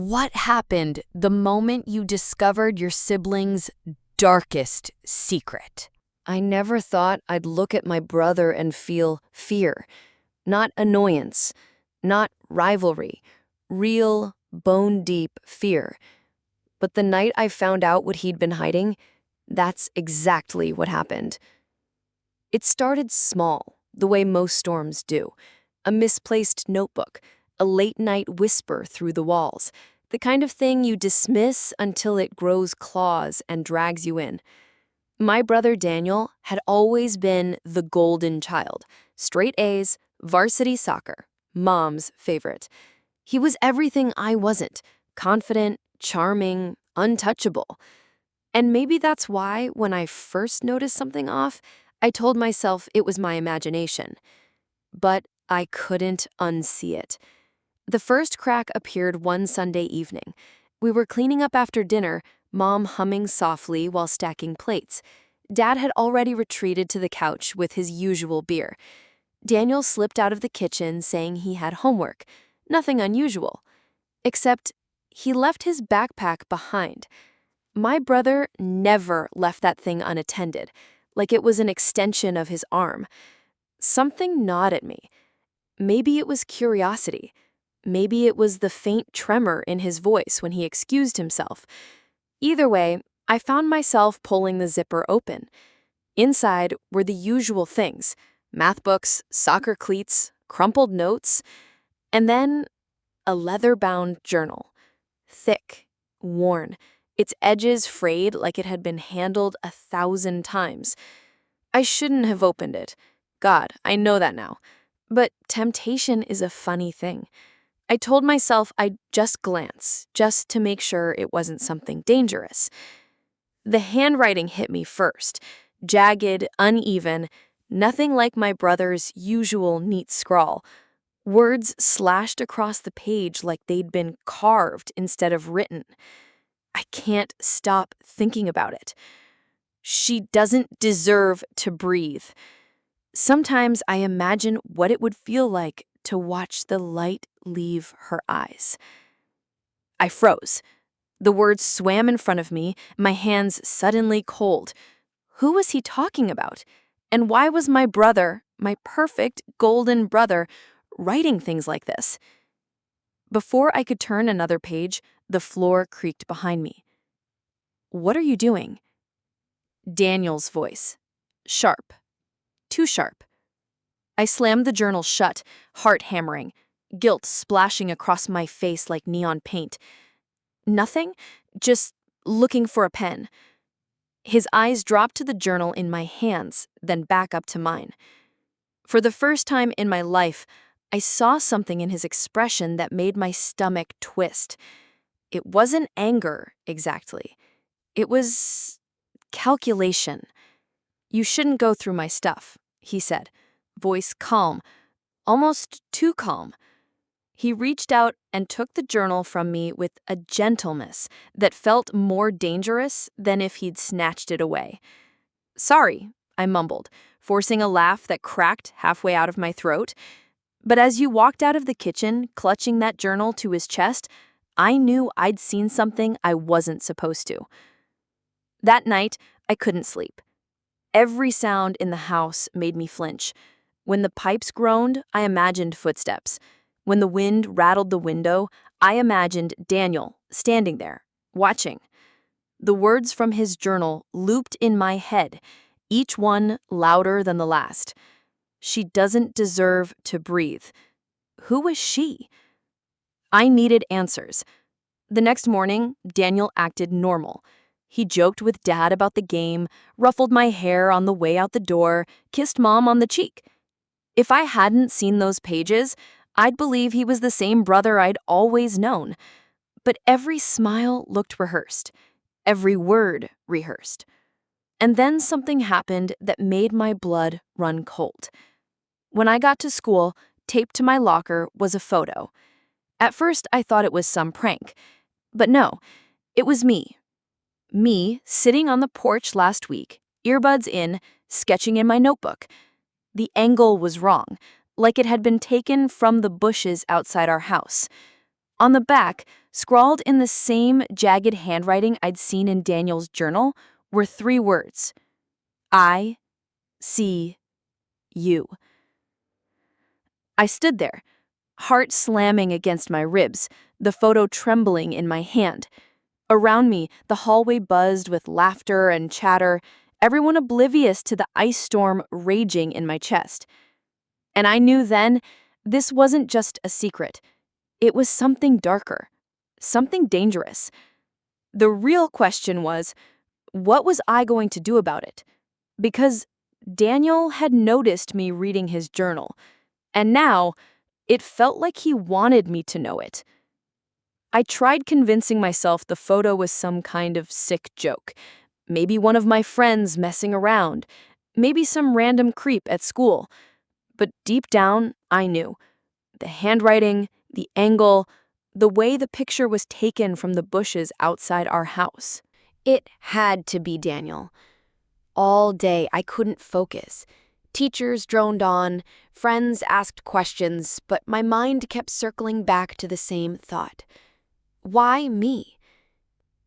What happened the moment you discovered your sibling's darkest secret? I never thought I'd look at my brother and feel fear. Not annoyance, not rivalry, real, bone-deep fear. But the night I found out what he'd been hiding, that's exactly what happened. It started small, the way most storms do. A misplaced notebook, a late-night whisper through the walls, the kind of thing you dismiss until it grows claws and drags you in. My brother Daniel had always been the golden child. Straight A's, varsity soccer, mom's favorite. He was everything I wasn't. Confident, charming, untouchable. And maybe that's why, when I first noticed something off, I told myself it was my imagination. But I couldn't unsee it. The first crack appeared one Sunday evening. We were cleaning up after dinner, Mom humming softly while stacking plates. Dad had already retreated to the couch with his usual beer. Daniel slipped out of the kitchen saying he had homework. Nothing unusual. Except he left his backpack behind. My brother never left that thing unattended, like it was an extension of his arm. Something gnawed at me. Maybe it was curiosity. Maybe it was the faint tremor in his voice when he excused himself. Either way, I found myself pulling the zipper open. Inside were the usual things: math books, soccer cleats, crumpled notes, and then a leather-bound journal. Thick, worn, its edges frayed like it had been handled 1,000 times. I shouldn't have opened it. God, I know that now. But temptation is a funny thing. I told myself I'd just glance, just to make sure it wasn't something dangerous. The handwriting hit me first. Jagged, uneven, nothing like my brother's usual neat scrawl. Words slashed across the page like they'd been carved instead of written. I can't stop thinking about it. She doesn't deserve to breathe. Sometimes I imagine what it would feel like to watch the light leave her eyes. I froze. The words swam in front of me, my hands suddenly cold. Who was he talking about? And why was my brother, my perfect golden brother, writing things like this? Before I could turn another page, the floor creaked behind me. "What are you doing?" Daniel's voice. Sharp. Too sharp. I slammed the journal shut, heart hammering, guilt splashing across my face like neon paint. Nothing, just looking for a pen. His eyes dropped to the journal in my hands, then back up to mine. For the first time in my life, I saw something in his expression that made my stomach twist. It wasn't anger, exactly. It was calculation. "You shouldn't go through my stuff," he said, voice calm, almost too calm. He reached out and took the journal from me with a gentleness that felt more dangerous than if he'd snatched it away. "Sorry," I mumbled, forcing a laugh that cracked halfway out of my throat. But as you walked out of the kitchen, clutching that journal to his chest, I knew I'd seen something I wasn't supposed to. That night, I couldn't sleep. Every sound in the house made me flinch. When the pipes groaned, I imagined footsteps. When the wind rattled the window, I imagined Daniel standing there, watching. The words from his journal looped in my head, each one louder than the last. She doesn't deserve to breathe. Who was she? I needed answers. The next morning, Daniel acted normal. He joked with Dad about the game, ruffled my hair on the way out the door, kissed Mom on the cheek. If I hadn't seen those pages, I'd believe he was the same brother I'd always known. But every smile looked rehearsed, every word rehearsed. And then something happened that made my blood run cold. When I got to school, taped to my locker was a photo. At first, I thought it was some prank. But no, it was me. Me sitting on the porch last week, earbuds in, sketching in my notebook. The angle was wrong, like it had been taken from the bushes outside our house. On the back, scrawled in the same jagged handwriting I'd seen in Daniel's journal, were 3 words: I see you. I stood there, heart slamming against my ribs, the photo trembling in my hand. Around me, the hallway buzzed with laughter and chatter, everyone oblivious to the ice storm raging in my chest. And I knew then this wasn't just a secret. It was something darker, something dangerous. The real question was, what was I going to do about it? Because Daniel had noticed me reading his journal, and now it felt like he wanted me to know it. I tried convincing myself the photo was some kind of sick joke. Maybe one of my friends messing around. Maybe some random creep at school. But deep down, I knew. The handwriting, the angle, the way the picture was taken from the bushes outside our house. It had to be Daniel. All day, I couldn't focus. Teachers droned on, friends asked questions, but my mind kept circling back to the same thought. Why me?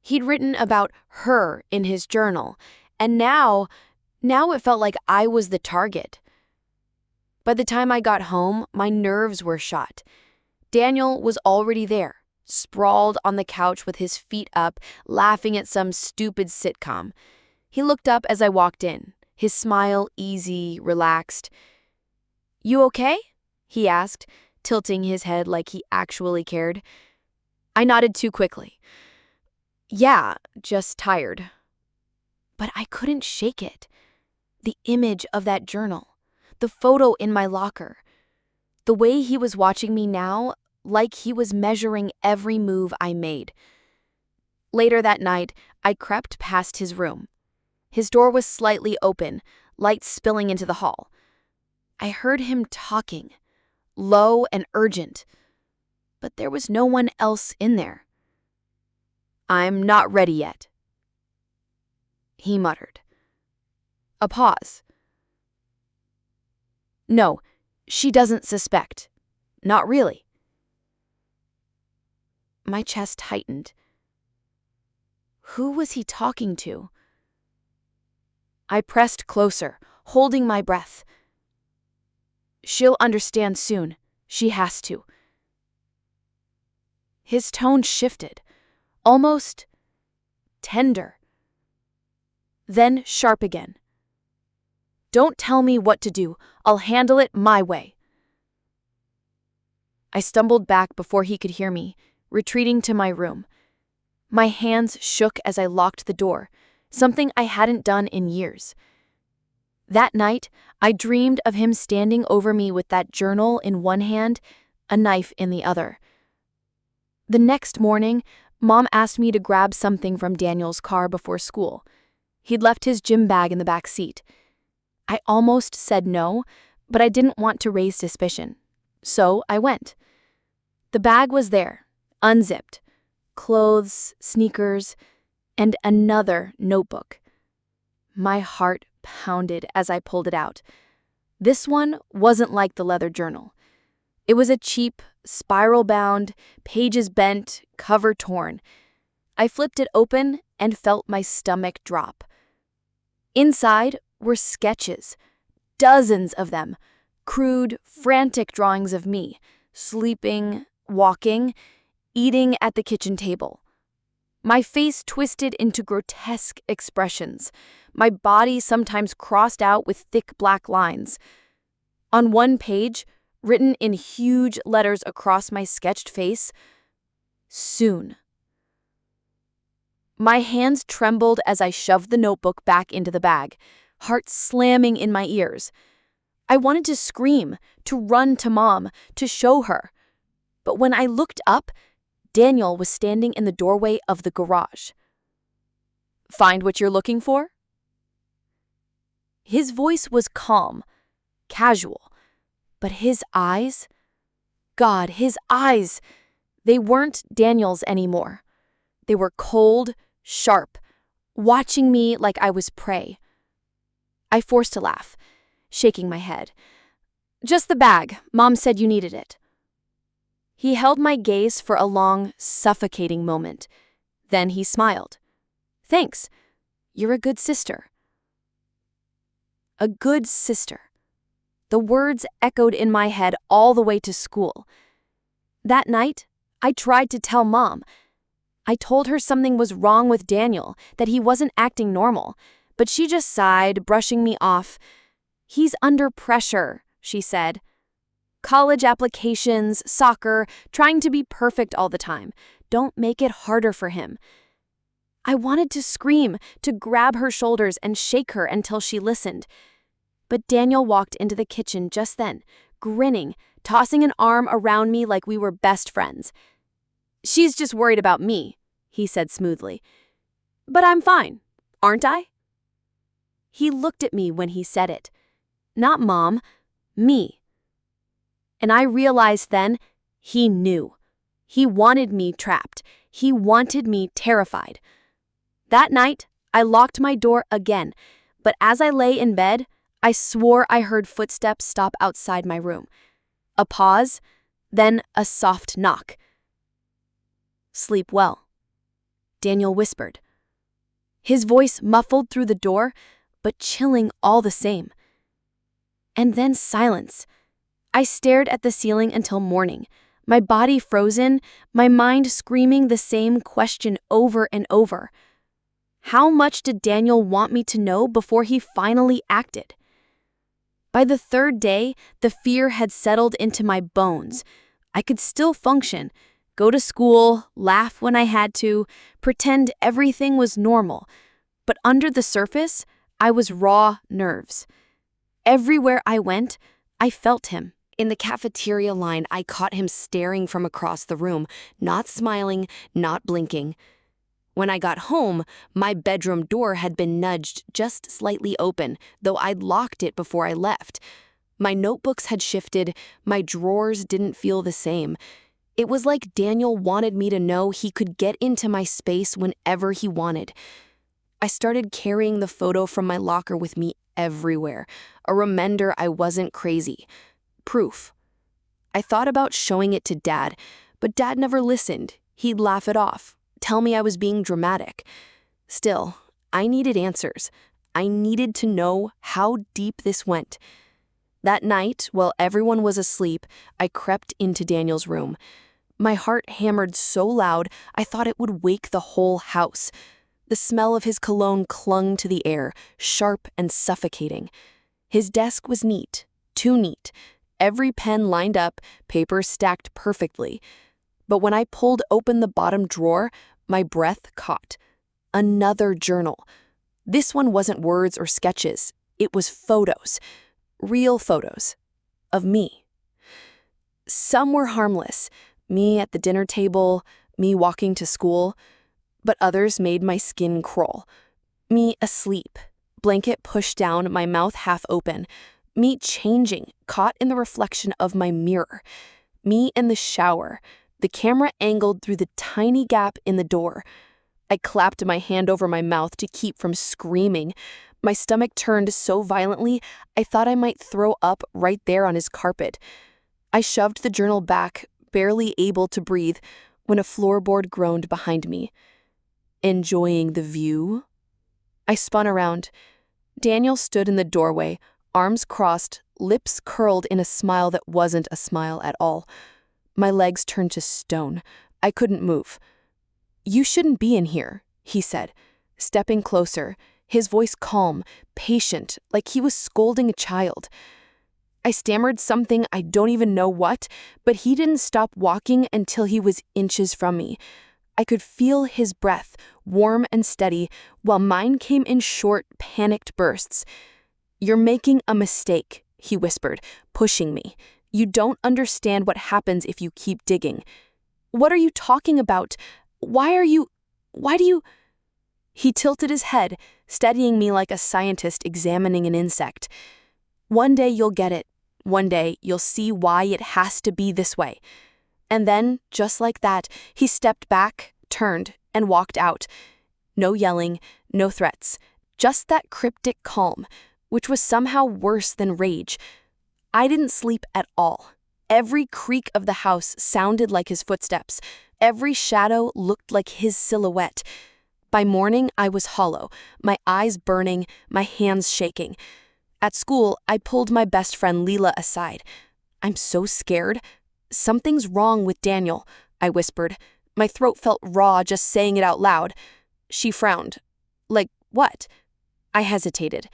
He'd written about her in his journal, and now it felt like I was the target. By the time I got home, my nerves were shot. Daniel was already there, sprawled on the couch with his feet up, laughing at some stupid sitcom. He looked up as I walked in, his smile easy, relaxed. "You okay?" he asked, tilting his head like he actually cared. I nodded too quickly. "Yeah, just tired." But I couldn't shake it. The image of that journal, the photo in my locker, the way he was watching me now, like he was measuring every move I made. Later that night, I crept past his room. His door was slightly open, light spilling into the hall. I heard him talking, low and urgent, but there was no one else in there. "I'm not ready yet," he muttered. A pause. "No, she doesn't suspect. Not really." My chest tightened. Who was he talking to? I pressed closer, holding my breath. "She'll understand soon. She has to." His tone shifted, almost tender. Then sharp again. "Don't tell me what to do. I'll handle it my way." I stumbled back before he could hear me, retreating to my room. My hands shook as I locked the door, something I hadn't done in years. That night, I dreamed of him standing over me with that journal in one hand, a knife in the other. The next morning, Mom asked me to grab something from Daniel's car before school. He'd left his gym bag in the back seat. I almost said no, but I didn't want to raise suspicion. So I went. The bag was there, unzipped. Clothes, sneakers, and another notebook. My heart pounded as I pulled it out. This one wasn't like the leather journal. It was a cheap, spiral-bound, pages bent, cover torn. I flipped it open and felt my stomach drop. Inside were sketches, dozens of them, crude, frantic drawings of me, sleeping, walking, eating at the kitchen table. My face twisted into grotesque expressions, my body sometimes crossed out with thick black lines. On one page, written in huge letters across my sketched face, "Soon." My hands trembled as I shoved the notebook back into the bag, heart slamming in my ears. I wanted to scream, to run to Mom, to show her. But when I looked up, Daniel was standing in the doorway of the garage. "Find what you're looking for?" His voice was calm, casual, but his eyes, God, his eyes, they weren't Daniel's anymore. They were cold, sharp, watching me like I was prey. I forced a laugh, shaking my head. "Just the bag. Mom said you needed it." He held my gaze for a long, suffocating moment. Then he smiled. "Thanks. You're a good sister." A good sister. The words echoed in my head all the way to school. That night, I tried to tell Mom. I told her something was wrong with Daniel, that he wasn't acting normal, but she just sighed, brushing me off. "He's under pressure," she said. "College applications, soccer, trying to be perfect all the time. Don't make it harder for him." I wanted to scream, to grab her shoulders and shake her until she listened. But Daniel walked into the kitchen just then, grinning, tossing an arm around me like we were best friends. "She's just worried about me," he said smoothly. "But I'm fine, aren't I?" He looked at me when he said it. Not Mom, me. And I realized then, he knew. He wanted me trapped. He wanted me terrified. That night, I locked my door again, but as I lay in bed, I swore I heard footsteps stop outside my room. A pause, then a soft knock. "Sleep well," Daniel whispered. His voice muffled through the door, but chilling all the same. And then silence. I stared at the ceiling until morning, my body frozen, my mind screaming the same question over and over. How much did Daniel want me to know before he finally acted? By the third day, the fear had settled into my bones. I could still function, go to school, laugh when I had to, pretend everything was normal. But under the surface, I was raw nerves. Everywhere I went, I felt him. In the cafeteria line, I caught him staring from across the room, not smiling, not blinking. When I got home, my bedroom door had been nudged just slightly open, though I'd locked it before I left. My notebooks had shifted, my drawers didn't feel the same. It was like Daniel wanted me to know he could get into my space whenever he wanted. I started carrying the photo from my locker with me everywhere, a reminder I wasn't crazy. Proof. I thought about showing it to Dad, but Dad never listened. He'd laugh it off, tell me I was being dramatic. Still, I needed answers. I needed to know how deep this went. That night, while everyone was asleep, I crept into Daniel's room. My heart hammered so loud, I thought it would wake the whole house. The smell of his cologne clung to the air, sharp and suffocating. His desk was neat, too neat. Every pen lined up, papers stacked perfectly. But when I pulled open the bottom drawer, my breath caught. Another journal. This one wasn't words or sketches. It was photos. Real photos. Of me. Some were harmless. Me at the dinner table, me walking to school. But others made my skin crawl. Me asleep, blanket pushed down, my mouth half open. Me changing, caught in the reflection of my mirror. Me in the shower, the camera angled through the tiny gap in the door. I clapped my hand over my mouth to keep from screaming. My stomach turned so violently, I thought I might throw up right there on his carpet. I shoved the journal back, barely able to breathe, when a floorboard groaned behind me. Enjoying the view? I spun around. Daniel stood in the doorway, arms crossed, lips curled in a smile that wasn't a smile at all. My legs turned to stone. I couldn't move. "You shouldn't be in here," he said, stepping closer, his voice calm, patient, like he was scolding a child. I stammered something I don't even know what, but he didn't stop walking until he was inches from me. I could feel his breath, warm and steady, while mine came in short, panicked bursts. "You're making a mistake," he whispered, pushing me. "You don't understand what happens if you keep digging." "What are you talking about? Why do you—" He tilted his head, studying me like a scientist examining an insect. "One day you'll get it. One day you'll see why it has to be this way." And then, just like that, he stepped back, turned, and walked out. No yelling, no threats, just that cryptic calm, which was somehow worse than rage. I didn't sleep at all. Every creak of the house sounded like his footsteps. Every shadow looked like his silhouette. By morning, I was hollow, my eyes burning, my hands shaking. At school, I pulled my best friend Leela aside. "I'm so scared. Something's wrong with Daniel," I whispered. My throat felt raw just saying it out loud. She frowned. "Like what?" I hesitated.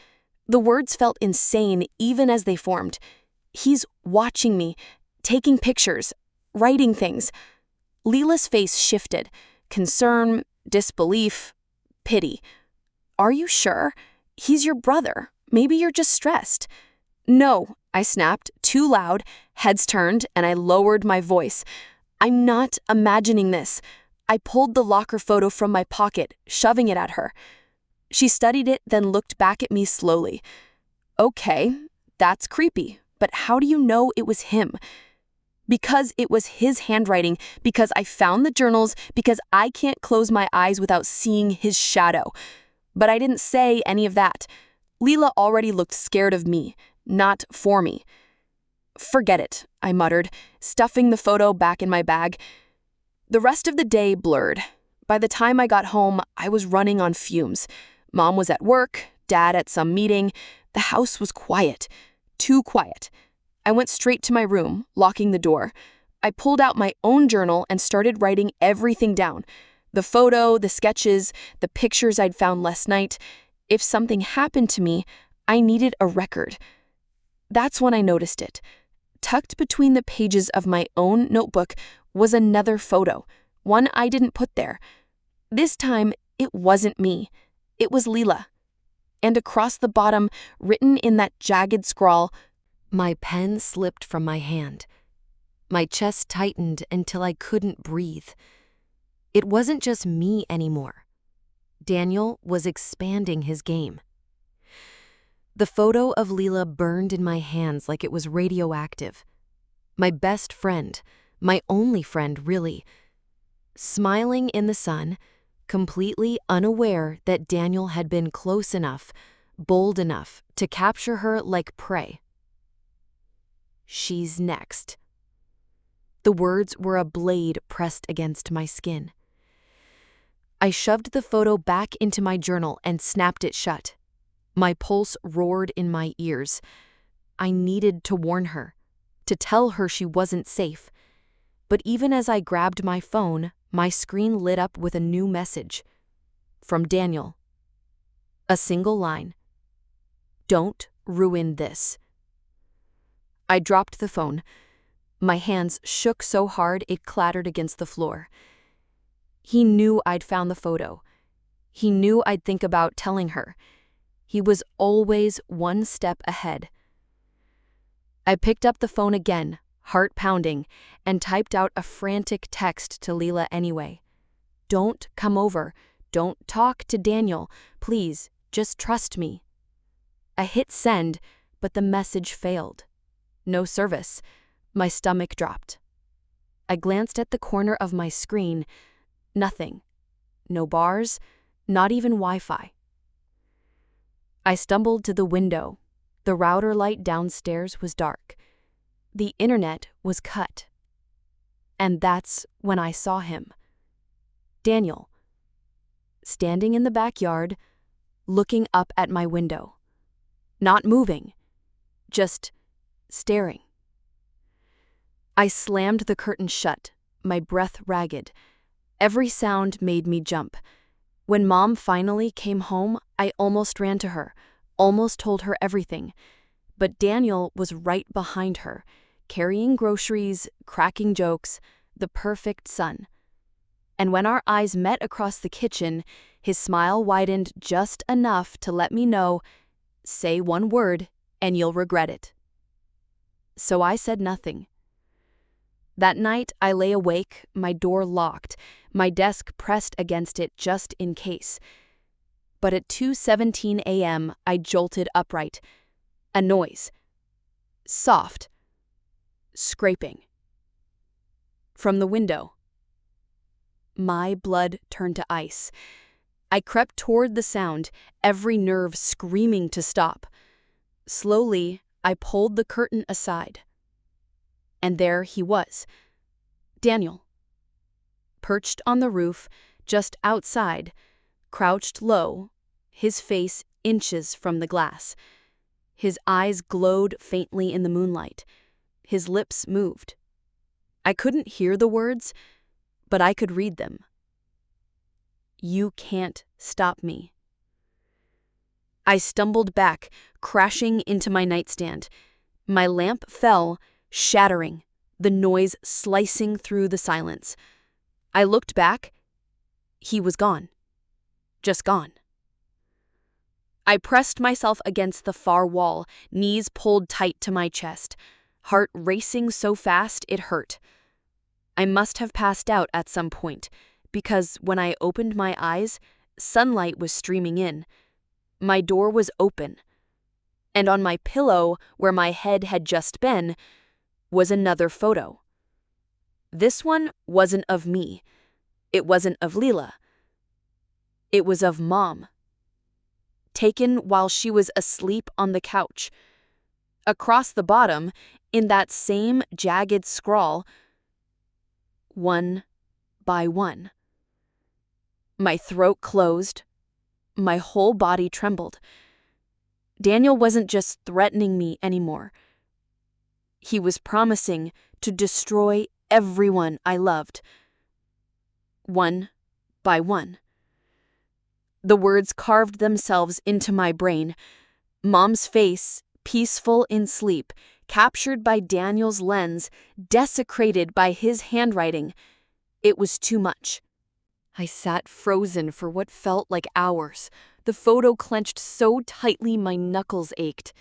The words felt insane even as they formed. "He's watching me, taking pictures, writing things." Leela's face shifted. Concern, disbelief, pity. "Are you sure? He's your brother. Maybe you're just stressed." "No," I snapped, too loud, heads turned, and I lowered my voice. "I'm not imagining this." I pulled the locker photo from my pocket, shoving it at her. She studied it, then looked back at me slowly. "Okay, that's creepy, but how do you know it was him?" "Because it was his handwriting, because I found the journals, because I can't close my eyes without seeing his shadow." But I didn't say any of that. Leela already looked scared of me, not for me. "Forget it," I muttered, stuffing the photo back in my bag. The rest of the day blurred. By the time I got home, I was running on fumes. Mom was at work, Dad at some meeting. The house was quiet. Too quiet. I went straight to my room, locking the door. I pulled out my own journal and started writing everything down. The photo, the sketches, the pictures I'd found last night. If something happened to me, I needed a record. That's when I noticed it. Tucked between the pages of my own notebook was another photo, one I didn't put there. This time, it wasn't me. It was Leela. And across the bottom, written in that jagged scrawl, My pen slipped from my hand. My chest tightened until I couldn't breathe. It wasn't just me anymore. Daniel was expanding his game. The photo of Leela burned in my hands like it was radioactive. My best friend, my only friend really, smiling in the sun, completely unaware that Daniel had been close enough, bold enough to capture her like prey. "She's next." The words were a blade pressed against my skin. I shoved the photo back into my journal and snapped it shut. My pulse roared in my ears. I needed to warn her, to tell her she wasn't safe. But even as I grabbed my phone, my screen lit up with a new message. From Daniel. A single line. "Don't ruin this." I dropped the phone. My hands shook so hard it clattered against the floor. He knew I'd found the photo. He knew I'd think about telling her. He was always one step ahead. I picked up the phone again, heart pounding, and typed out a frantic text to Leela anyway. "Don't come over. Don't talk to Daniel. Please, just trust me." I hit send, but the message failed. No service. My stomach dropped. I glanced at the corner of my screen. Nothing. No bars, not even Wi-Fi. I stumbled to the window. The router light downstairs was dark. The internet was cut. And that's when I saw him. Daniel. Standing in the backyard, looking up at my window. Not moving. Just staring. I slammed the curtain shut, my breath ragged. Every sound made me jump. When Mom finally came home, I almost ran to her, almost told her everything. But Daniel was right behind her, carrying groceries, cracking jokes, the perfect son. And when our eyes met across the kitchen, his smile widened just enough to let me know, "Say one word, and you'll regret it." So I said nothing. That night, I lay awake, my door locked, my desk pressed against it just in case. But at 2:17 a.m., I jolted upright. A noise. Soft. Scraping. From the window. My blood turned to ice. I crept toward the sound, every nerve screaming to stop. Slowly, I pulled the curtain aside. And there he was, Daniel, perched on the roof, just outside, crouched low, his face inches from the glass. His eyes glowed faintly in the moonlight. His lips moved. I couldn't hear the words, but I could read them. You can't stop me. I stumbled back, crashing into my nightstand. My lamp fell, shattering, the noise slicing through the silence. I looked back. He was gone. Just gone. I pressed myself against the far wall, knees pulled tight to my chest, heart racing so fast it hurt. I must have passed out at some point, because when I opened my eyes, sunlight was streaming in. My door was open, and on my pillow, where my head had just been, was another photo. This one wasn't of me. It wasn't of Leela. It was of Mom. Taken while she was asleep on the couch. Across the bottom, in that same jagged scrawl, 1 by 1. My throat closed. My whole body trembled. Daniel wasn't just threatening me anymore. He was promising to destroy everyone I loved. 1 by 1. The words carved themselves into my brain. Mom's face, peaceful in sleep, captured by Daniel's lens, desecrated by his handwriting. It was too much. I sat frozen for what felt like hours, the photo clenched so tightly my knuckles ached.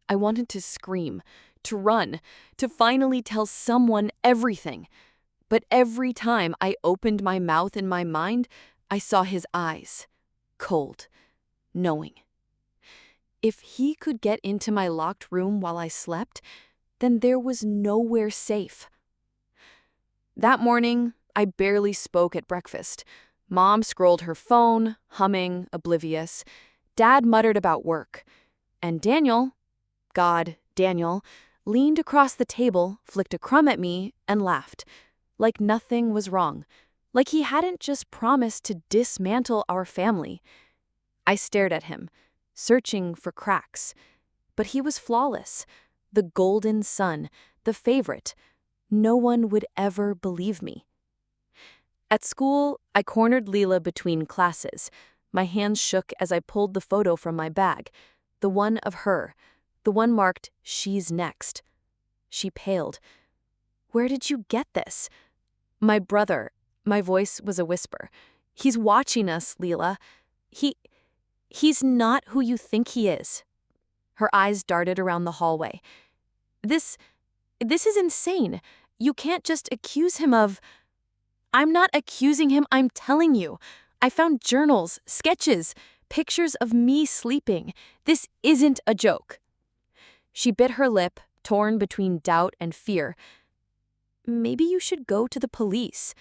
I wanted to scream, to run, to finally tell someone everything. But every time I opened my mouth in my mind, I saw his eyes, cold, knowing. If he could get into my locked room while I slept, then there was nowhere safe. That morning, I barely spoke at breakfast. Mom scrolled her phone, humming, oblivious. Dad muttered about work. And Daniel, Daniel, leaned across the table, flicked a crumb at me, and laughed. Like nothing was wrong. Like he hadn't just promised to dismantle our family. I stared at him, searching for cracks. But he was flawless. The golden son, the favorite. No one would ever believe me. At school, I cornered Leela between classes. My hands shook as I pulled the photo from my bag. The one of her. The one marked, "She's next." She paled. "Where did you get this?" "My brother." My voice was a whisper. "He's watching us, Leela. He's not who you think he is." Her eyes darted around the hallway. This is insane. You can't just accuse him of... I'm not accusing him, I'm telling you. I found journals, sketches, pictures of me sleeping. This isn't a joke. She bit her lip, torn between doubt and fear. Maybe you should go to the police.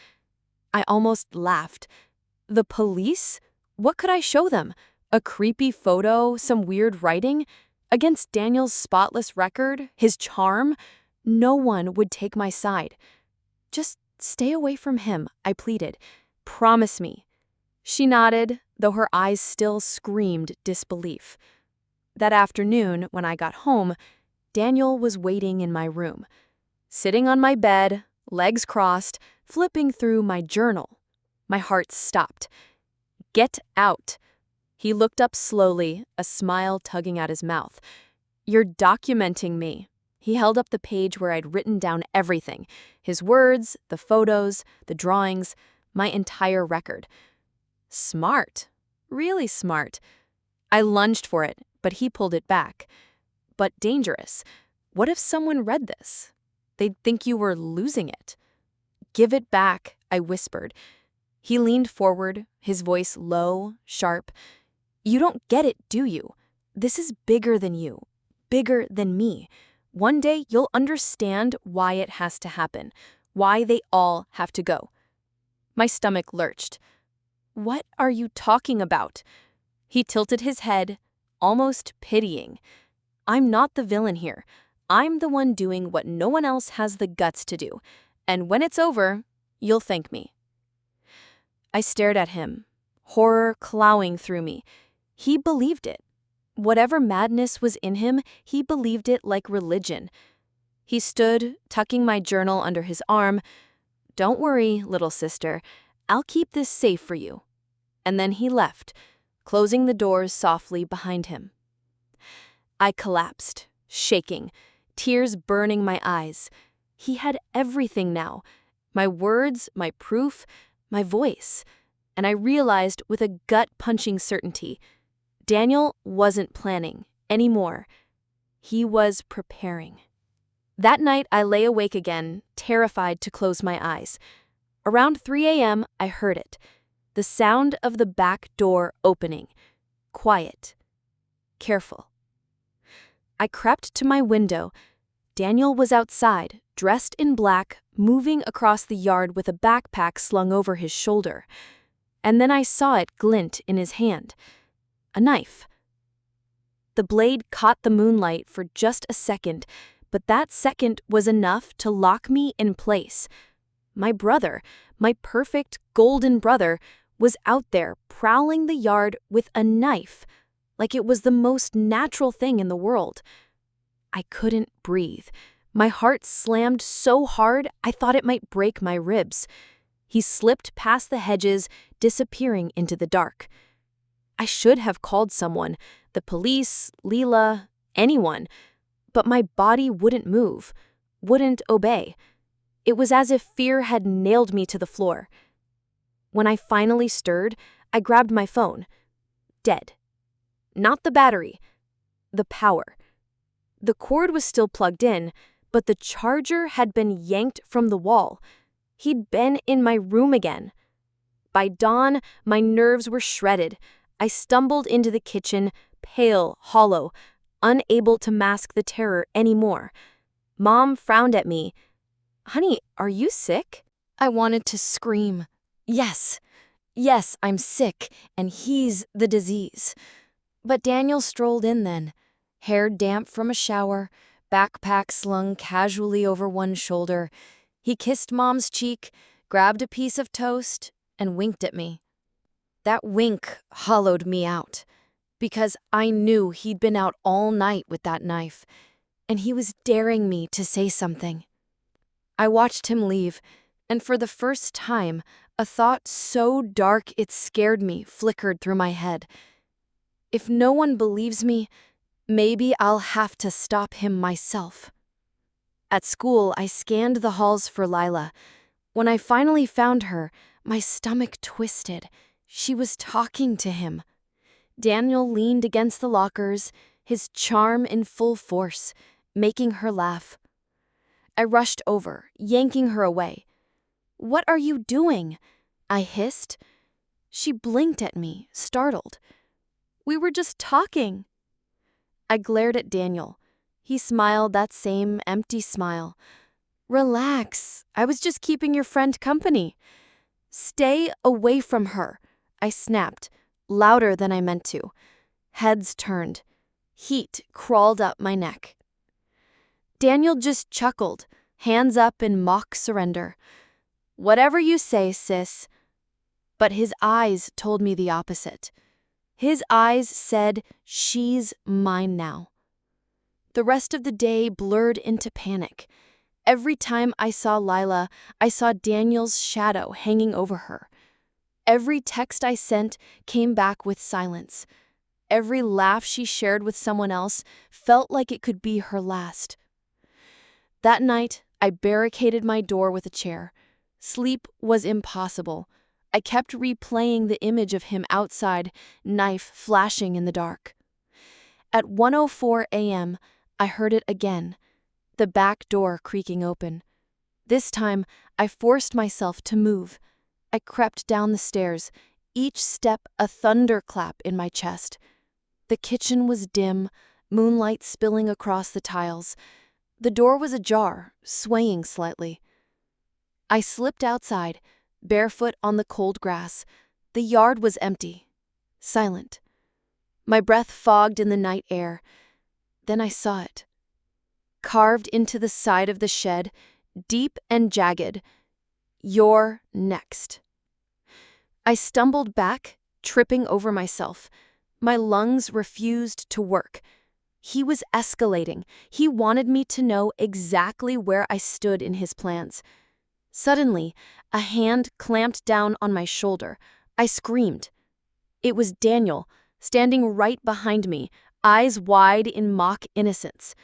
I almost laughed. The police? What could I show them? A creepy photo, some weird writing? Against Daniel's spotless record, his charm? No one would take my side. Just stay away from him, I pleaded. Promise me. She nodded, though her eyes still screamed disbelief. That afternoon, when I got home, Daniel was waiting in my room. Sitting on my bed, legs crossed, flipping through my journal. My heart stopped. Get out. He looked up slowly, a smile tugging at his mouth. You're documenting me. He held up the page where I'd written down everything. His words, the photos, the drawings, my entire record. Smart. Really smart. I lunged for it, but he pulled it back. But dangerous. What if someone read this? They'd think you were losing it. Give it back, I whispered. He leaned forward, his voice low, sharp. You don't get it, do you? This is bigger than you. Bigger than me. One day you'll understand why it has to happen, why they all have to go. My stomach lurched. What are you talking about? He tilted his head, almost pitying. I'm not the villain here. I'm the one doing what no one else has the guts to do, and when it's over, you'll thank me." I stared at him, horror clawing through me. He believed it. Whatever madness was in him, he believed it like religion. He stood, tucking my journal under his arm. "Don't worry, little sister. I'll keep this safe for you." And then he left, closing the doors softly behind him. I collapsed, shaking, tears burning my eyes. He had everything now. My words, my proof, my voice. And I realized with a gut-punching certainty, Daniel wasn't planning anymore. He was preparing. That night, I lay awake again, terrified to close my eyes. Around 3 a.m., I heard it. The sound of the back door opening. Quiet. Careful. I crept to my window. Daniel was outside, dressed in black, moving across the yard with a backpack slung over his shoulder. And then I saw it glint in his hand. A knife. The blade caught the moonlight for just a second, but that second was enough to lock me in place. My brother, my perfect golden brother, was out there prowling the yard with a knife, like it was the most natural thing in the world. I couldn't breathe. My heart slammed so hard I thought it might break my ribs. He slipped past the hedges, disappearing into the dark. I should have called someone, the police, Leela, anyone, but my body wouldn't move, wouldn't obey. It was as if fear had nailed me to the floor. When I finally stirred, I grabbed my phone. Dead. Not the battery, the power. The cord was still plugged in, but the charger had been yanked from the wall. He'd been in my room again. By dawn, my nerves were shredded. I stumbled into the kitchen, pale, hollow, unable to mask the terror anymore. Mom frowned at me. "Honey, are you sick?" I wanted to scream. Yes, I'm sick, and he's the disease. But Daniel strolled in then, hair damp from a shower, backpack slung casually over one shoulder. He kissed Mom's cheek, grabbed a piece of toast, and winked at me. That wink hollowed me out, because I knew he'd been out all night with that knife, and he was daring me to say something. I watched him leave, and for the first time, a thought so dark it scared me flickered through my head. If no one believes me, maybe I'll have to stop him myself. At school, I scanned the halls for Lila. When I finally found her, my stomach twisted. She was talking to him. Daniel leaned against the lockers, his charm in full force, making her laugh. I rushed over, yanking her away. "What are you doing?" I hissed. She blinked at me, startled. "We were just talking." I glared at Daniel. He smiled that same empty smile. "Relax. I was just keeping your friend company." "Stay away from her," I snapped, louder than I meant to. Heads turned. Heat crawled up my neck. Daniel just chuckled, hands up in mock surrender. "Whatever you say, sis." But his eyes told me the opposite. His eyes said, "She's mine now." The rest of the day blurred into panic. Every time I saw Lila, I saw Daniel's shadow hanging over her. Every text I sent came back with silence. Every laugh she shared with someone else felt like it could be her last. That night, I barricaded my door with a chair. Sleep was impossible. I kept replaying the image of him outside, knife flashing in the dark. At 1:04 a.m., I heard it again, the back door creaking open. This time, I forced myself to move. I crept down the stairs, each step a thunderclap in my chest. The kitchen was dim, moonlight spilling across the tiles. The door was ajar, swaying slightly. I slipped outside, barefoot on the cold grass. The yard was empty, silent. My breath fogged in the night air. Then I saw it. carved into the side of the shed, deep and jagged. "You're next." I stumbled back, tripping over myself. My lungs refused to work. He was escalating. He wanted me to know exactly where I stood in his plans. Suddenly, a hand clamped down on my shoulder. I screamed. It was Daniel, standing right behind me, eyes wide in mock innocence.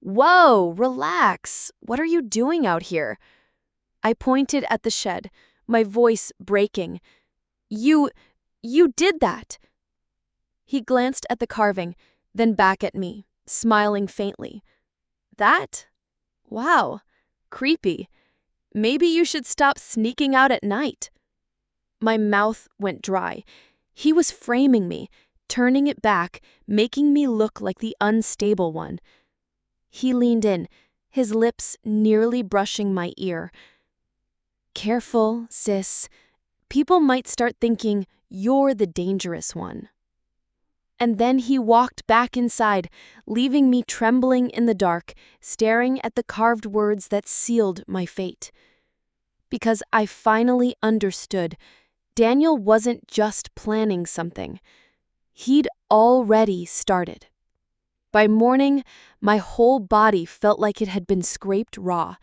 "Whoa, relax. What are you doing out here?" I pointed at the shed, my voice breaking. You did that." He glanced at the carving, then back at me, smiling faintly. "That? Wow, creepy. Maybe you should stop sneaking out at night." My mouth went dry. He was framing me, turning it back, making me look like the unstable one. He leaned in, his lips nearly brushing my ear. "Careful, sis. People might start thinking you're the dangerous one." And then he walked back inside, leaving me trembling in the dark, staring at the carved words that sealed my fate. Because I finally understood, Daniel wasn't just planning something. He'd already started. By morning, my whole body felt like it had been scraped raw.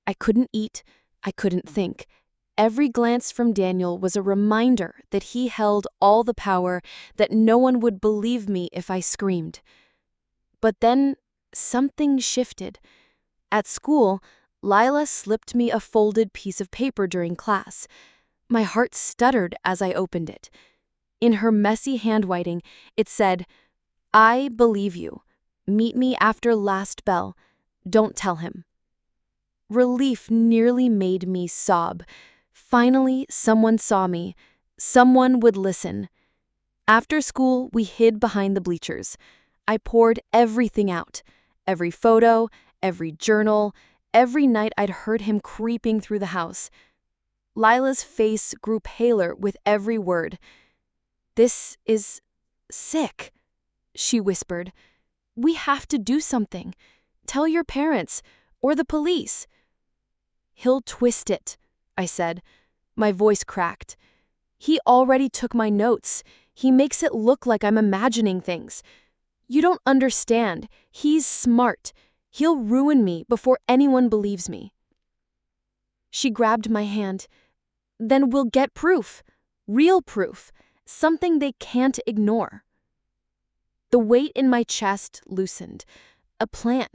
I couldn't eat, I couldn't think. Every glance from Daniel was a reminder that he held all the power, that no one would believe me if I screamed. But then something shifted. At school, Lila slipped me a folded piece of paper during class. My heart stuttered as I opened it. In her messy handwriting, it said, "I believe you. Meet me after last bell. Don't tell him." Relief nearly made me sob. Finally, someone saw me. Someone would listen. After school, we hid behind the bleachers. I poured everything out. Every photo, every journal, every night I'd heard him creeping through the house. Lila's face grew paler with every word. "This is sick," she whispered. "We have to do something. Tell your parents, or the police." "He'll twist it," I said. My voice cracked. "He already took my notes. He makes it look like I'm imagining things. You don't understand. He's smart. He'll ruin me before anyone believes me." She grabbed my hand. "Then we'll get proof. Real proof. Something they can't ignore." The weight in my chest loosened. A plan.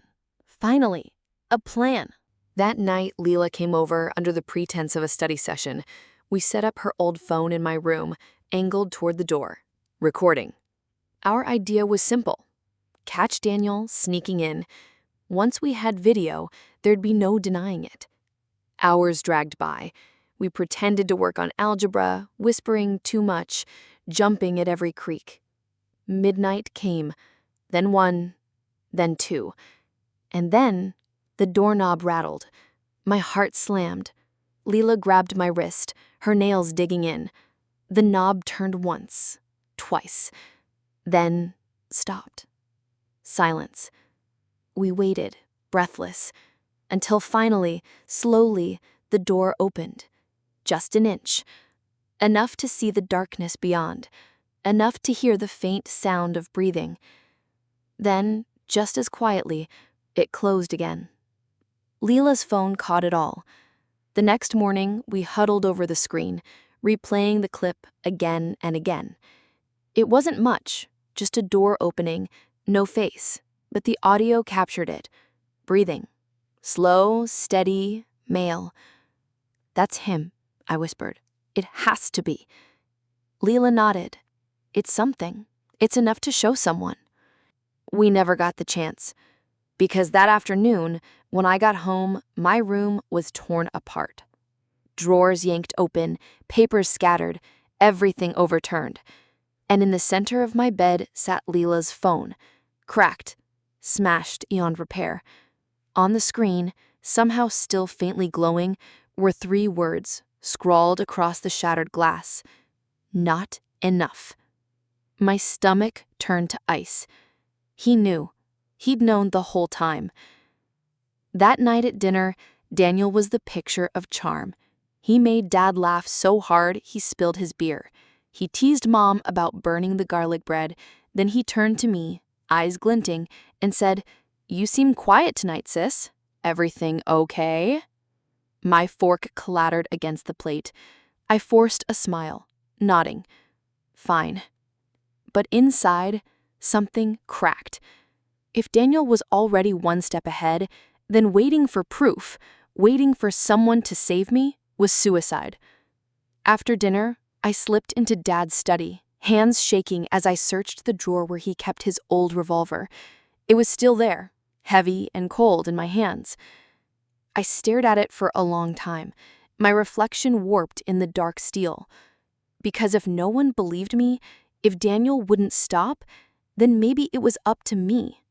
Finally, a plan. That night, Leela came over under the pretense of a study session. We set up her old phone in my room, angled toward the door. Recording. Our idea was simple. Catch Daniel sneaking in. Once we had video, there'd be no denying it. Hours dragged by. We pretended to work on algebra, whispering too much, jumping at every creak. Midnight came, then 1, then 2. And then the doorknob rattled. My heart slammed. Leela grabbed my wrist, her nails digging in. The knob turned once, twice, then stopped. Silence. We waited, breathless, until finally, slowly, the door opened. Just an inch. Enough to see the darkness beyond. Enough to hear the faint sound of breathing. Then, just as quietly, it closed again. Leela's phone caught it all. The next morning, we huddled over the screen, replaying the clip again and again. It wasn't much, just a door opening, no face, but the audio captured it. Breathing. Slow, steady, male. "That's him," I whispered. "It has to be." Leela nodded. "It's something. It's enough to show someone." We never got the chance. Because that afternoon, when I got home, my room was torn apart. Drawers yanked open, papers scattered, everything overturned. And in the center of my bed sat Leela's phone, cracked, smashed beyond repair. On the screen, somehow still faintly glowing, were 3 words, scrawled across the shattered glass. "Not enough." My stomach turned to ice. He knew. He'd known the whole time. That night at dinner, Daniel was the picture of charm. He made Dad laugh so hard he spilled his beer. He teased Mom about burning the garlic bread. Then he turned to me, eyes glinting, and said, "You seem quiet tonight, sis. Everything okay?" My fork clattered against the plate. I forced a smile, nodding. Fine. But inside, something cracked. If Daniel was already one step ahead, then waiting for proof, waiting for someone to save me, was suicide. After dinner, I slipped into Dad's study, hands shaking as I searched the drawer where he kept his old revolver. It was still there, heavy and cold in my hands. I stared at it for a long time, my reflection warped in the dark steel. Because if no one believed me, if Daniel wouldn't stop, then maybe it was up to me.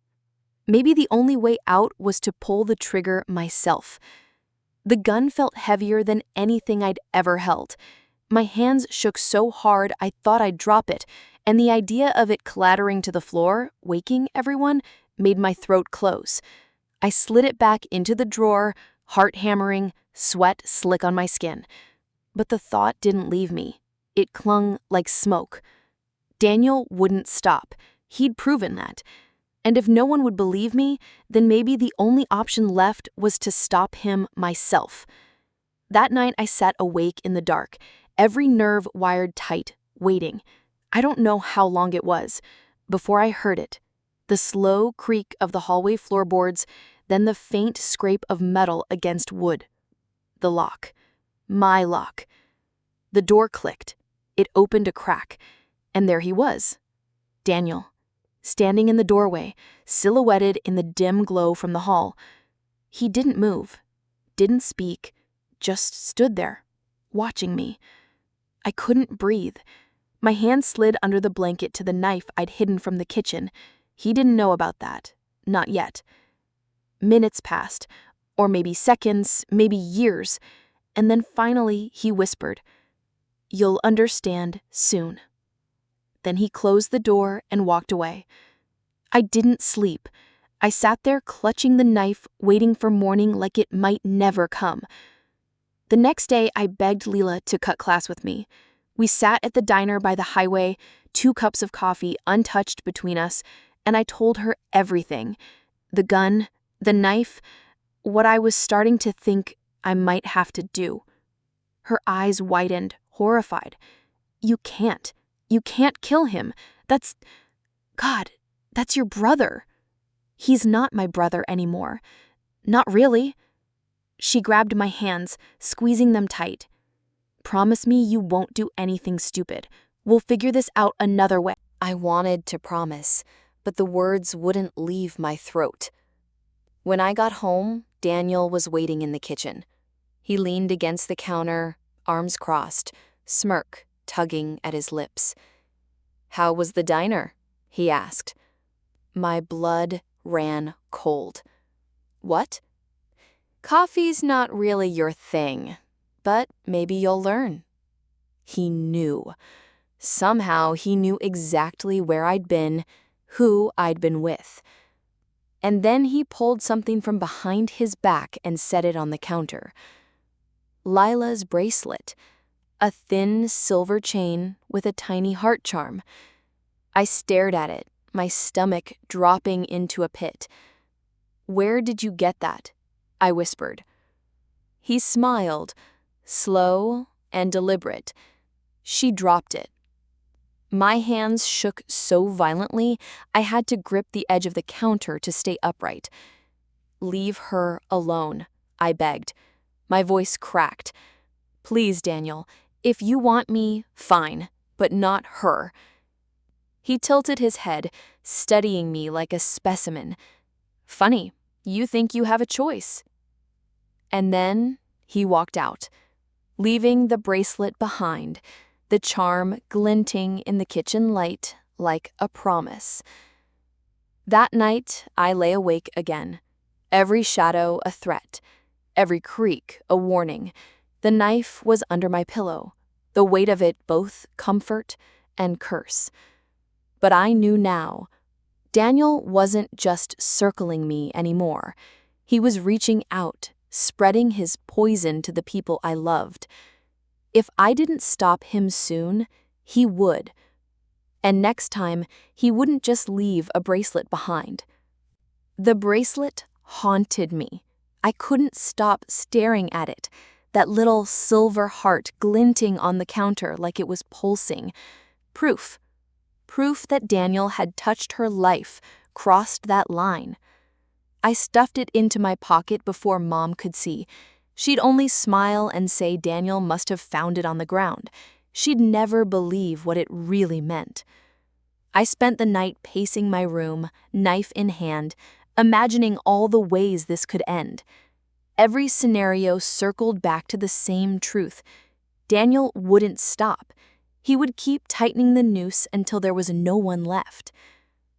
Maybe the only way out was to pull the trigger myself. The gun felt heavier than anything I'd ever held. My hands shook so hard I thought I'd drop it, and the idea of it clattering to the floor, waking everyone, made my throat close. I slid it back into the drawer, heart hammering, sweat slick on my skin. But the thought didn't leave me. It clung like smoke. Daniel wouldn't stop. He'd proven that. And if no one would believe me, then maybe the only option left was to stop him myself. That night I sat awake in the dark, every nerve wired tight, waiting. I don't know how long it was before I heard it. The slow creak of the hallway floorboards, then the faint scrape of metal against wood. The lock. My lock. The door clicked. It opened a crack, and there he was, Daniel, standing in the doorway, silhouetted in the dim glow from the hall. He didn't move, didn't speak, just stood there, watching me. I couldn't breathe. My hand slid under the blanket to the knife I'd hidden from the kitchen. He didn't know about that, not yet. Minutes passed, or maybe seconds, maybe years, and then finally he whispered, "You'll understand soon." Then he closed the door and walked away. I didn't sleep. I sat there clutching the knife, waiting for morning like it might never come. The next day, I begged Leela to cut class with me. We sat at the diner by the highway, 2 cups of coffee untouched between us, and I told her everything. The gun, the knife, what I was starting to think I might have to do. Her eyes widened, horrified. You can't kill him. God, that's your brother." "He's not my brother anymore. Not really." She grabbed my hands, squeezing them tight. "Promise me you won't do anything stupid. We'll figure this out another way." I wanted to promise, but the words wouldn't leave my throat. When I got home, Daniel was waiting in the kitchen. He leaned against the counter, arms crossed, smirk tugging at his lips. "How was the diner?" he asked. My blood ran cold. "What?" "Coffee's not really your thing, but maybe you'll learn." He knew. Somehow he knew exactly where I'd been, who I'd been with. And then he pulled something from behind his back and set it on the counter. Lila's bracelet, a thin silver chain with a tiny heart charm. I stared at it, my stomach dropping into a pit. "Where did you get that?" I whispered. He smiled, slow and deliberate. "She dropped it." My hands shook so violently, I had to grip the edge of the counter to stay upright. "Leave her alone," I begged. My voice cracked. "Please, Daniel, if you want me, fine, but not her." He tilted his head, studying me like a specimen. "Funny, you think you have a choice." And then he walked out, leaving the bracelet behind, the charm glinting in the kitchen light like a promise. That night, I lay awake again, every shadow a threat, every creak a warning. The knife was under my pillow, the weight of it both comfort and curse. But I knew now, Daniel wasn't just circling me anymore. He was reaching out, spreading his poison to the people I loved. If I didn't stop him soon, he would. And next time, he wouldn't just leave a bracelet behind. The bracelet haunted me. I couldn't stop staring at it, that little silver heart glinting on the counter like it was pulsing. Proof. Proof that Daniel had touched her life, crossed that line. I stuffed it into my pocket before Mom could see. She'd only smile and say Daniel must have found it on the ground. She'd never believe what it really meant. I spent the night pacing my room, knife in hand, imagining all the ways this could end. Every scenario circled back to the same truth. Daniel wouldn't stop. He would keep tightening the noose until there was no one left.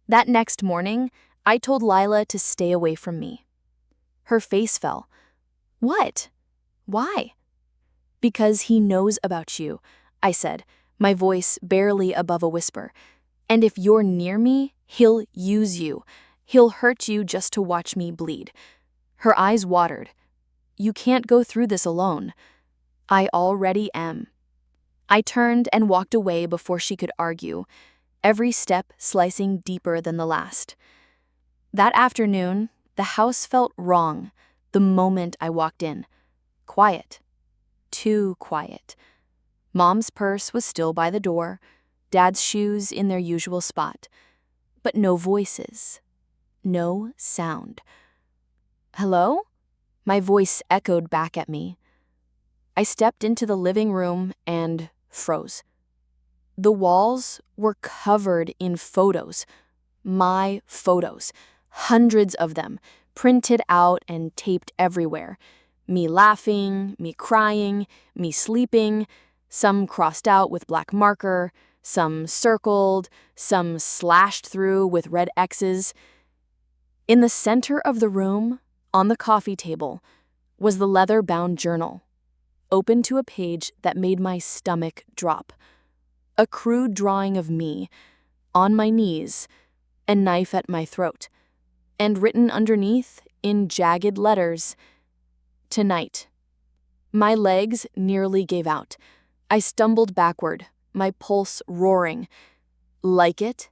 That next morning, I told Lila to stay away from me. Her face fell. What? Why? Because he knows about you, I said, my voice barely above a whisper. And if you're near me, he'll use you. He'll hurt you just to watch me bleed. Her eyes watered. You can't go through this alone. I already am. I turned and walked away before she could argue, every step slicing deeper than the last. That afternoon, the house felt wrong the moment I walked in. Quiet. Too quiet. Mom's purse was still by the door, Dad's shoes in their usual spot. But no voices. No sound. Hello? My voice echoed back at me. I stepped into the living room and froze. The walls were covered in photos. My photos. Hundreds of them, printed out and taped everywhere. Me laughing, me crying, me sleeping, some crossed out with black marker, some circled, some slashed through with red X's. In the center of the room, on the coffee table, was the leather-bound journal, open to a page that made my stomach drop. A crude drawing of me, on my knees, a knife at my throat, and written underneath, in jagged letters, "Tonight." My legs nearly gave out. I stumbled backward, my pulse roaring. Like it?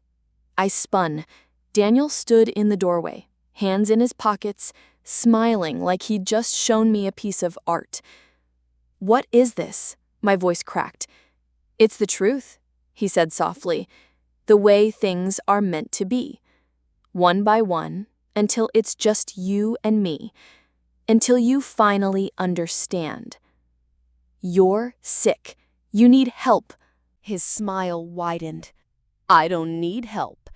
I spun. Daniel stood in the doorway, hands in his pockets, smiling like he'd just shown me a piece of art. "What is this?" My voice cracked. "It's the truth," he said softly. "The way things are meant to be. One by one, until it's just you and me. Until you finally understand. You're sick. You need help." His smile widened. "I don't need help.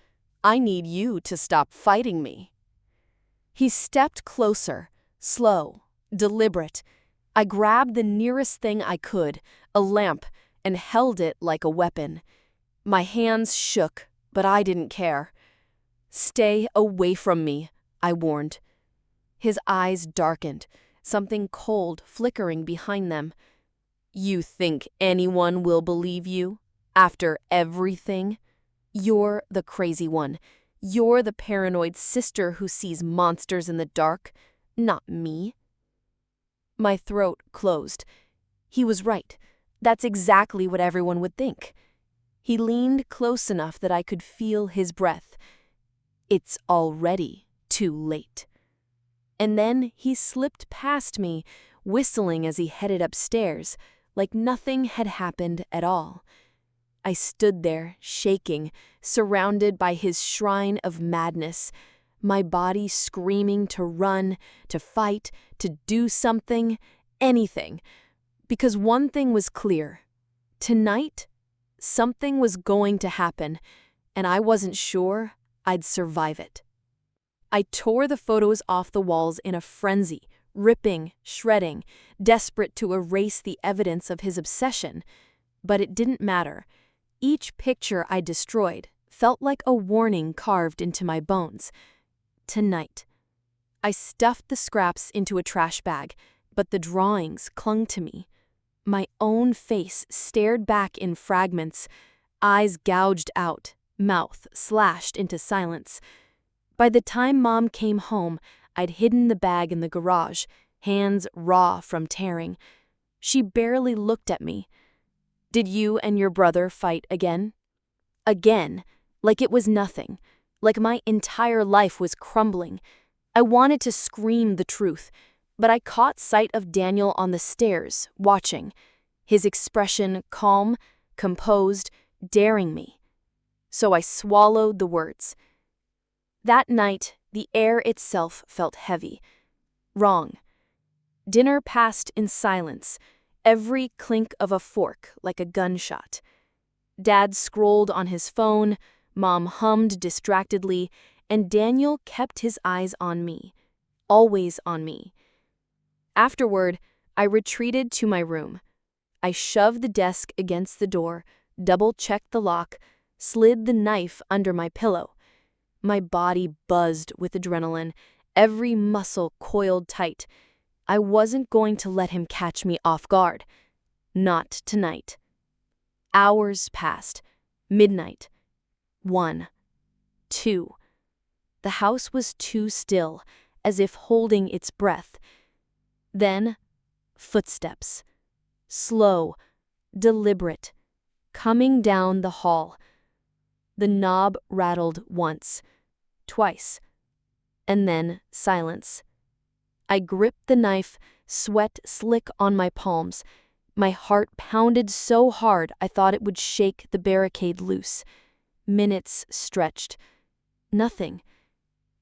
I need you to stop fighting me." He stepped closer, slow, deliberate. I grabbed the nearest thing I could, a lamp, and held it like a weapon. My hands shook, but I didn't care. "Stay away from me," I warned. His eyes darkened, something cold flickering behind them. "You think anyone will believe you? After everything? You're the crazy one. You're the paranoid sister who sees monsters in the dark, not me." My throat closed. He was right. That's exactly what everyone would think. He leaned close enough that I could feel his breath. "It's already too late." And then he slipped past me, whistling as he headed upstairs, like nothing had happened at all. I stood there, shaking, surrounded by his shrine of madness, my body screaming to run, to fight, to do something, anything. Because one thing was clear. Tonight, something was going to happen, and I wasn't sure I'd survive it. I tore the photos off the walls in a frenzy, ripping, shredding, desperate to erase the evidence of his obsession. But it didn't matter. Each picture I destroyed felt like a warning carved into my bones. Tonight. I stuffed the scraps into a trash bag, but the drawings clung to me. My own face stared back in fragments, eyes gouged out, mouth slashed into silence. By the time Mom came home, I'd hidden the bag in the garage, hands raw from tearing. She barely looked at me. "Did you and your brother fight again?" Again, like it was nothing, like my entire life was crumbling. I wanted to scream the truth, but I caught sight of Daniel on the stairs, watching, his expression calm, composed, daring me. So I swallowed the words. That night, the air itself felt heavy. Wrong. Dinner passed in silence, every clink of a fork like a gunshot. Dad scrolled on his phone, Mom hummed distractedly, and Daniel kept his eyes on me, always on me. Afterward, I retreated to my room. I shoved the desk against the door, double-checked the lock, slid the knife under my pillow. My body buzzed with adrenaline, every muscle coiled tight. I wasn't going to let him catch me off guard. Not tonight. Hours passed. Midnight. 1. 2. The house was too still, as if holding its breath. Then, footsteps. Slow, deliberate, coming down the hall. The knob rattled once, twice, and then silence. I gripped the knife, sweat slick on my palms. My heart pounded so hard I thought it would shake the barricade loose. Minutes stretched. Nothing.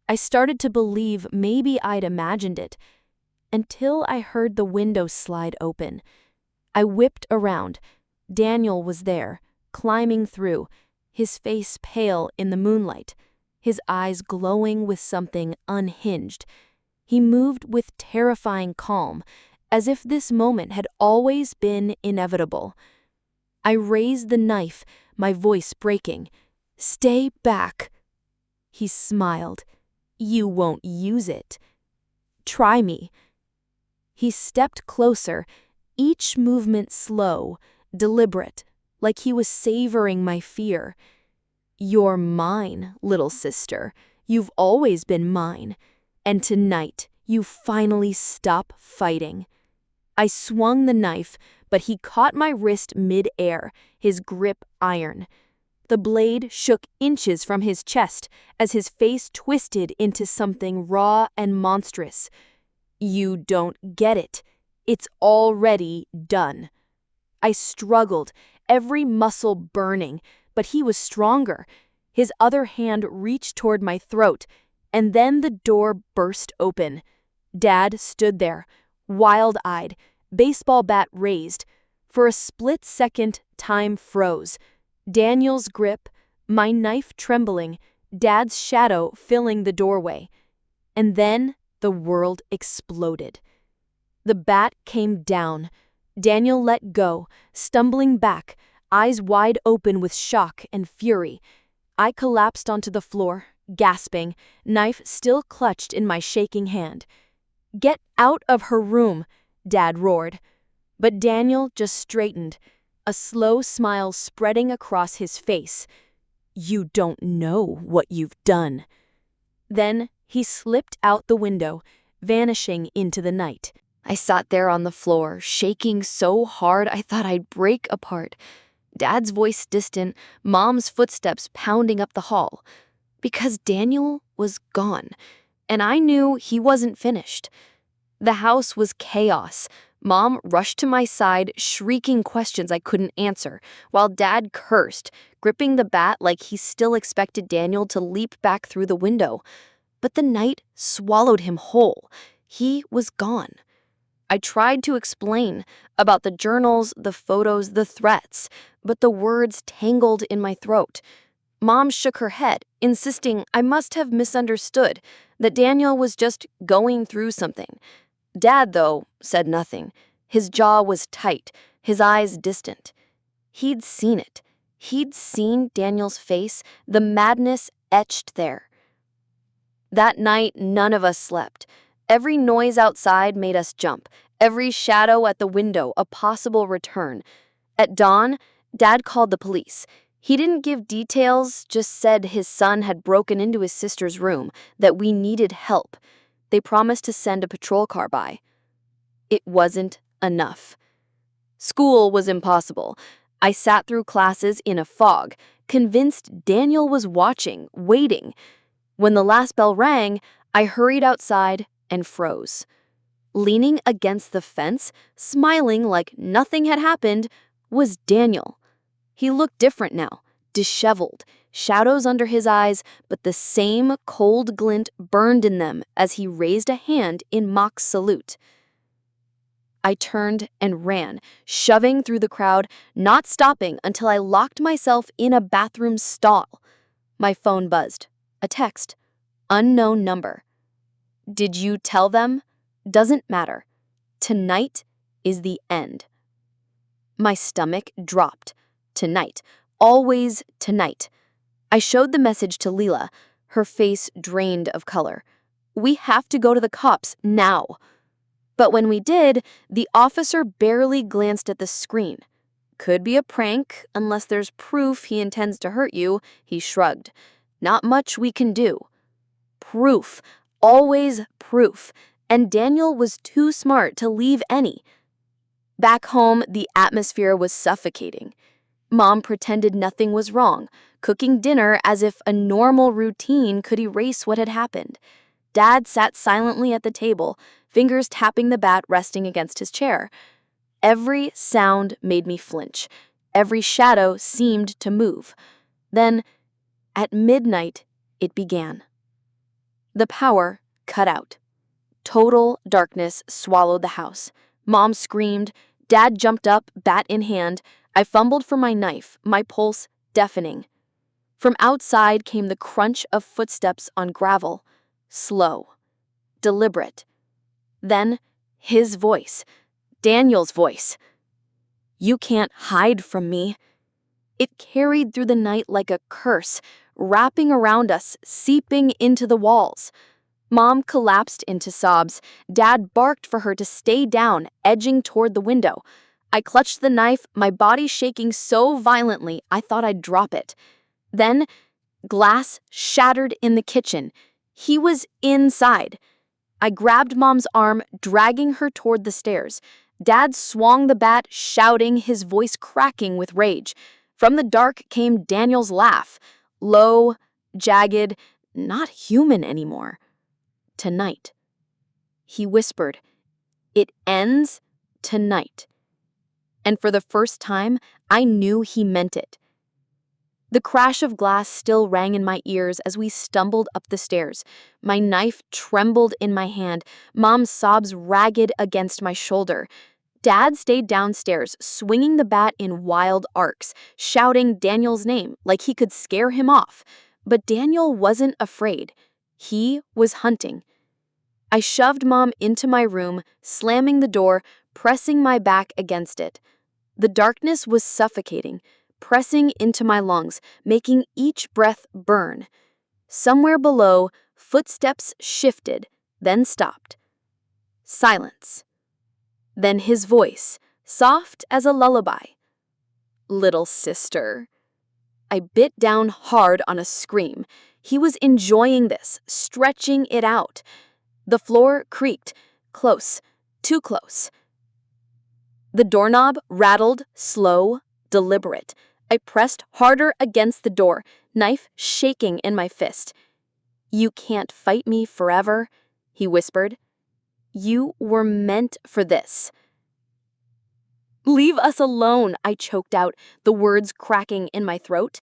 I started to believe maybe I'd imagined it, until I heard the window slide open. I whipped around. Daniel was there, climbing through, his face pale in the moonlight, his eyes glowing with something unhinged. He moved with terrifying calm, as if this moment had always been inevitable. I raised the knife, my voice breaking. "Stay back." He smiled. "You won't use it. Try me." He stepped closer, each movement slow, deliberate, like he was savoring my fear. "You're mine, little sister. You've always been mine. And tonight, you finally stop fighting." I swung the knife, but he caught my wrist mid-air, his grip iron. The blade shook inches from his chest as his face twisted into something raw and monstrous. "You don't get it. It's already done." I struggled, every muscle burning, but he was stronger. His other hand reached toward my throat, and then the door burst open. Dad stood there, wild-eyed, baseball bat raised. For a split second, time froze. Daniel's grip, my knife trembling, Dad's shadow filling the doorway. And then the world exploded. The bat came down. Daniel let go, stumbling back, eyes wide open with shock and fury. I collapsed onto the floor, gasping, knife still clutched in my shaking hand. "Get out of her room," Dad roared. But Daniel just straightened, a slow smile spreading across his face. "You don't know what you've done." Then he slipped out the window, vanishing into the night. I sat there on the floor, shaking so hard I thought I'd break apart. Dad's voice distant, Mom's footsteps pounding up the hall. Because Daniel was gone, and I knew he wasn't finished. The house was chaos. Mom rushed to my side, shrieking questions I couldn't answer, while Dad cursed, gripping the bat like he still expected Daniel to leap back through the window. But the night swallowed him whole. He was gone. I tried to explain about the journals, the photos, the threats, but the words tangled in my throat. Mom shook her head, insisting I must have misunderstood, that Daniel was just going through something. Dad, though, said nothing. His jaw was tight, his eyes distant. He'd seen it. He'd seen Daniel's face, the madness etched there. That night, none of us slept. Every noise outside made us jump, every shadow at the window a possible return. At dawn, Dad called the police. He didn't give details, just said his son had broken into his sister's room, that we needed help. They promised to send a patrol car by. It wasn't enough. School was impossible. I sat through classes in a fog, convinced Daniel was watching, waiting. When the last bell rang, I hurried outside and froze. Leaning against the fence, smiling like nothing had happened, was Daniel. He looked different now, disheveled, shadows under his eyes, but the same cold glint burned in them as he raised a hand in mock salute. I turned and ran, shoving through the crowd, not stopping until I locked myself in a bathroom stall. My phone buzzed. A text. Unknown number. Did you tell them? Doesn't matter. Tonight is the end. My stomach dropped. Tonight. Always tonight. I showed the message to Leela, her face drained of color. We have to go to the cops now. But when we did, the officer barely glanced at the screen. Could be a prank, unless there's proof he intends to hurt you, he shrugged. Not much we can do. Proof. Always proof. And Daniel was too smart to leave any. Back home, the atmosphere was suffocating. Mom pretended nothing was wrong, cooking dinner as if a normal routine could erase what had happened. Dad sat silently at the table, fingers tapping the bat resting against his chair. Every sound made me flinch. Every shadow seemed to move. Then, at midnight, it began. The power cut out. Total darkness swallowed the house. Mom screamed. Dad jumped up, bat in hand. I fumbled for my knife, my pulse deafening. From outside came the crunch of footsteps on gravel. Slow. Deliberate. Then, his voice. Daniel's voice. You can't hide from me. It carried through the night like a curse, wrapping around us, seeping into the walls. Mom collapsed into sobs. Dad barked for her to stay down, edging toward the window. I clutched the knife, my body shaking so violently I thought I'd drop it. Then, glass shattered in the kitchen. He was inside. I grabbed Mom's arm, dragging her toward the stairs. Dad swung the bat, shouting, his voice cracking with rage. From the dark came Daniel's laugh. Low, jagged, not human anymore. Tonight. He whispered, "It ends tonight." And for the first time, I knew he meant it. The crash of glass still rang in my ears as we stumbled up the stairs. My knife trembled in my hand, Mom's sobs ragged against my shoulder. Dad stayed downstairs, swinging the bat in wild arcs, shouting Daniel's name like he could scare him off. But Daniel wasn't afraid. He was hunting. I shoved Mom into my room, slamming the door, pressing my back against it. The darkness was suffocating, pressing into my lungs, making each breath burn. Somewhere below, footsteps shifted, then stopped. Silence. Then his voice, soft as a lullaby. "Little sister." I bit down hard on a scream. He was enjoying this, stretching it out. The floor creaked, close, too close. The doorknob rattled, slow, deliberate. I pressed harder against the door, knife shaking in my fist. "You can't fight me forever," he whispered. "You were meant for this." "Leave us alone," I choked out, the words cracking in my throat.